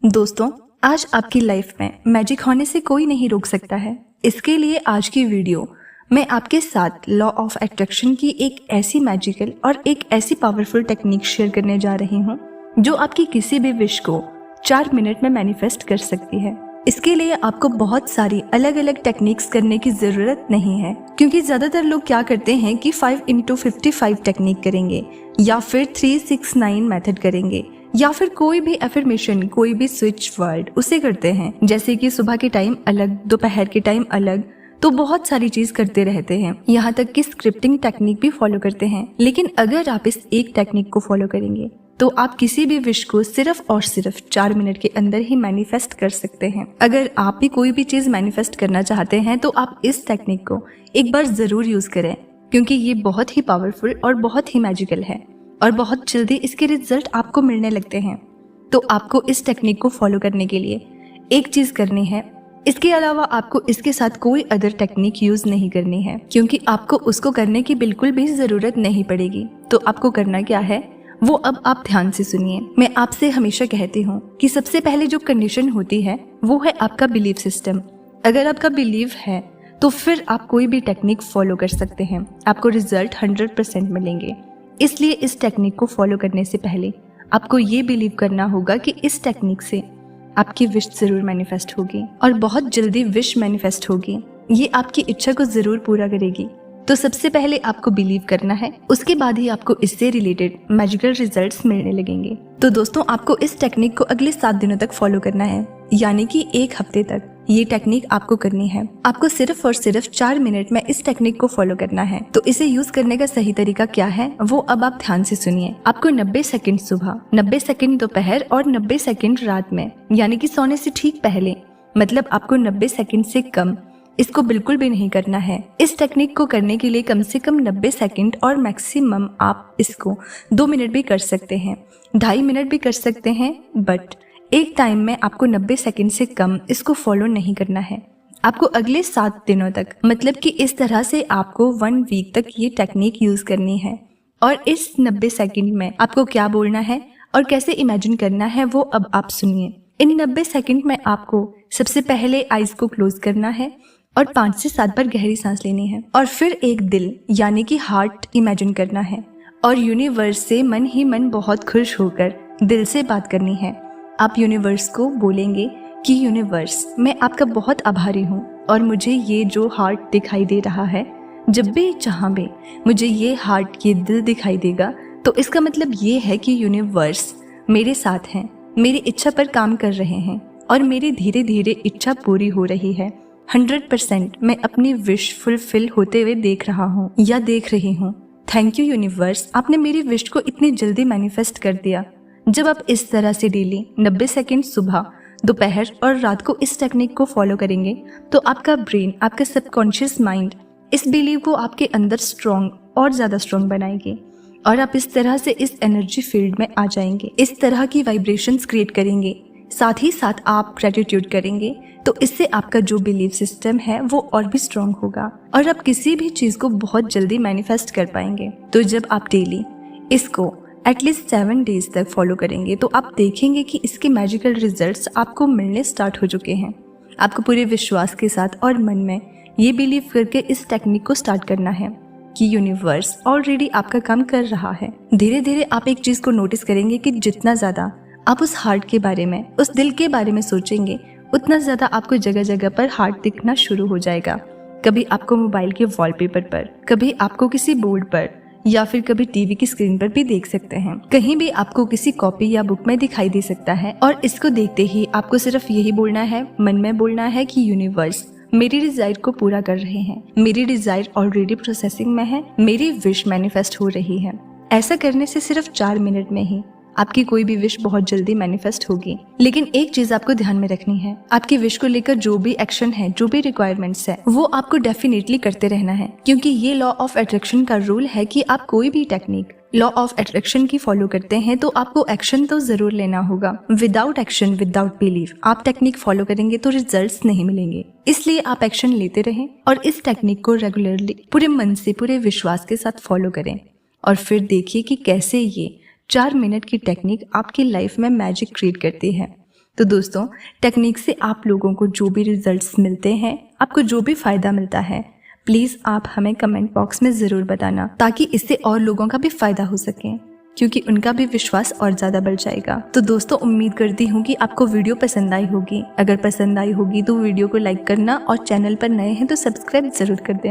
दोस्तों, आज आपकी लाइफ में मैजिक होने से कोई नहीं रोक सकता है। इसके लिए आज की वीडियो मैं आपके साथ लॉ ऑफ अट्रैक्शन की एक ऐसी मैजिकल और एक ऐसी पावरफुल टेक्निक शेयर करने जा रही हूँ जो आपकी किसी भी विश को 4 मिनट में मैनिफेस्ट कर सकती है। इसके लिए आपको बहुत सारी अलग अलग टेक्निक्स करने की जरूरत नहीं है, क्योंकि ज्यादातर लोग क्या करते हैं कि 5x55 टेक्निक करेंगे या फिर 369 मेथड करेंगे या फिर कोई भी एफर्मेशन, कोई भी स्विच वर्ड उसे करते हैं। जैसे कि सुबह के टाइम अलग, दोपहर के टाइम अलग, तो बहुत सारी चीज करते रहते हैं। यहाँ तक कि स्क्रिप्टिंग टेक्निक भी फॉलो करते हैं। लेकिन अगर आप इस एक टेक्निक को फॉलो करेंगे तो आप किसी भी विश को सिर्फ और सिर्फ 4 मिनट के अंदर ही मैनिफेस्ट कर सकते हैं। अगर आप भी कोई भी चीज मैनिफेस्ट करना चाहते हैं तो आप इस टेक्निक को एक बार जरूर यूज करें, क्योंकि ये बहुत ही पावरफुल और बहुत ही मैजिकल है और बहुत जल्दी इसके रिजल्ट आपको मिलने लगते हैं। तो आपको इस टेक्निक को फॉलो करने के लिए एक चीज करनी है। इसके अलावा आपको इसके साथ कोई अदर टेक्निक यूज नहीं करनी है, क्योंकि आपको उसको करने की बिल्कुल भी जरूरत नहीं पड़ेगी। तो आपको करना क्या है वो अब आप ध्यान से सुनिए। मैं आपसे हमेशा कहती हूँ कि सबसे पहले जो कंडीशन होती है वो है आपका बिलीफ सिस्टम। अगर आपका बिलीव है तो फिर आप कोई भी टेक्निक फॉलो कर सकते हैं, आपको रिजल्ट 100% मिलेंगे। इसलिए इस टेक्निक को फॉलो करने से पहले आपको ये बिलीव करना होगा कि इस टेक्निक से आपकी विश जरूर मैनिफेस्ट होगी और बहुत जल्दी विश मैनिफेस्ट होगी। ये आपकी इच्छा को जरूर पूरा करेगी। तो सबसे पहले आपको बिलीव करना है, उसके बाद ही आपको इससे रिलेटेड मैजिकल रिजल्ट्स मिलने लगेंगे। तो दोस्तों, आपको इस टेक्निक को अगले 7 दिनों तक फॉलो करना है, यानी कि 1 हफ्ते तक ये टेक्निक आपको करनी है। आपको सिर्फ और सिर्फ 4 मिनट में इस टेक्निक को फॉलो करना है। तो इसे यूज करने का सही तरीका क्या है वो अब आप ध्यान से सुनिए। आपको 90 सेकंड सुबह, 90 सेकंड दोपहर और 90 सेकंड रात में, यानी कि सोने से ठीक पहले, मतलब आपको 90 सेकंड से कम इसको बिल्कुल भी नहीं करना है। इस टेक्निक को करने के लिए कम से कम 90 सेकंड और मैक्सिमम आप इसको 2 मिनट भी कर सकते हैं, 2.5 मिनट भी कर सकते हैं, बट एक टाइम में आपको 90 सेकंड से कम इसको फॉलो नहीं करना है। आपको अगले 7 दिनों तक, मतलब कि इस तरह से आपको 1 वीक तक ये टेक्निक यूज करनी है। और इस 90 सेकंड में आपको क्या बोलना है और कैसे इमेजिन करना है वो अब आप सुनिए। इन 90 सेकंड में आपको सबसे पहले आईज को क्लोज करना है और 5 से 7 बार गहरी सांस लेनी है और फिर एक दिल यानी कि हार्ट इमेजिन करना है और यूनिवर्स से मन ही मन बहुत खुश होकर दिल से बात करनी है। आप यूनिवर्स को बोलेंगे कि यूनिवर्स, मैं आपका बहुत आभारी हूँ और मुझे ये जो हार्ट दिखाई दे रहा है, जब भी जहाँ भी मुझे ये हार्ट, ये दिल दिखाई देगा, तो इसका मतलब ये है कि यूनिवर्स मेरे साथ हैं, मेरी इच्छा पर काम कर रहे हैं और मेरी धीरे धीरे इच्छा पूरी हो रही है। 100% मैं अपनी विश फुलफिल होते हुए देख रहा हूँ या देख रही हूँ। थैंक यू यूनिवर्स, आपने मेरी विश को इतनी जल्दी मैनिफेस्ट कर दिया। जब आप इस तरह से डेली 90 सेकंड सुबह, दोपहर और रात को इस टेक्निक को फॉलो करेंगे तो आपका ब्रेन, आपका सबकॉन्शियस माइंड इस बिलीव को आपके अंदर स्ट्रॉन्ग और ज़्यादा स्ट्रॉन्ग बनाएंगे और आप इस तरह से इस एनर्जी फील्ड में आ जाएंगे, इस तरह की वाइब्रेशंस क्रिएट करेंगे। साथ ही साथ आप ग्रेटिट्यूड करेंगे, तो इससे आपका जो बिलीफ सिस्टम है वो और भी स्ट्रॉन्ग होगा और आप किसी भी चीज़ को बहुत जल्दी मैनिफेस्ट कर पाएंगे। तो जब आप डेली इसको एटलीस्ट 7 डेज तक फॉलो करेंगे तो आप देखेंगे कि इसके मैजिकल रिजल्ट्स आपको मिलने स्टार्ट हो चुके हैं। आपको पूरे विश्वास के साथ और मन में ये बिलीव करके इस टेक्निक को स्टार्ट करना है कि यूनिवर्स ऑलरेडी आपका काम कर रहा है। धीरे धीरे आप एक चीज़ को नोटिस करेंगे कि जितना ज़्यादा आप उस हार्ट के बारे में, उस दिल के बारे में सोचेंगे, उतना ज़्यादा आपको जगह जगह पर हार्ट दिखना शुरू हो जाएगा। कभी आपको मोबाइल के वॉलपेपर पर, कभी आपको किसी बोर्ड पर या फिर कभी टीवी की स्क्रीन पर भी देख सकते हैं। कहीं भी आपको किसी कॉपी या बुक में दिखाई दे सकता है और इसको देखते ही आपको सिर्फ यही बोलना है, मन में बोलना है कि यूनिवर्स मेरी डिजायर को पूरा कर रहे हैं, मेरी डिजायर ऑलरेडी प्रोसेसिंग में है, मेरी विश मैनिफेस्ट हो रही है। ऐसा करने से सिर्फ 4 मिनट में ही आपकी कोई भी विश बहुत जल्दी मैनिफेस्ट होगी। लेकिन एक चीज आपको ध्यान में रखनी है, आपकी विश को लेकर जो भी एक्शन है, जो भी रिक्वायरमेंट्स है, वो आपको डेफिनेटली करते रहना है, क्योंकि ये लॉ ऑफ अट्रैक्शन का रूल है कि आप कोई भी टेक्निक लॉ ऑफ अट्रैक्शन की फॉलो करते हैं तो आपको एक्शन तो जरूर लेना होगा। विदाउट एक्शन, विदाउट बिलीव आप टेक्निक फॉलो करेंगे तो रिजल्ट्स नहीं मिलेंगे। इसलिए आप एक्शन लेते रहें और इस टेक्निक को रेगुलरली पूरे मन से, पूरे विश्वास के साथ फॉलो करें और फिर देखिए कि कैसे ये 4 मिनट की टेक्निक आपकी लाइफ में मैजिक क्रिएट करती है। तो दोस्तों, टेक्निक से आप लोगों को जो भी रिजल्ट्स मिलते हैं, आपको जो भी फ़ायदा मिलता है, प्लीज़ आप हमें कमेंट बॉक्स में ज़रूर बताना, ताकि इससे और लोगों का भी फ़ायदा हो सके, क्योंकि उनका भी विश्वास और ज़्यादा बढ़ जाएगा। तो दोस्तों, उम्मीद करती हूँ कि आपको वीडियो पसंद आई होगी। अगर पसंद आई होगी तो वीडियो को लाइक करना और चैनल पर नए हैं तो सब्सक्राइब ज़रूर कर देना।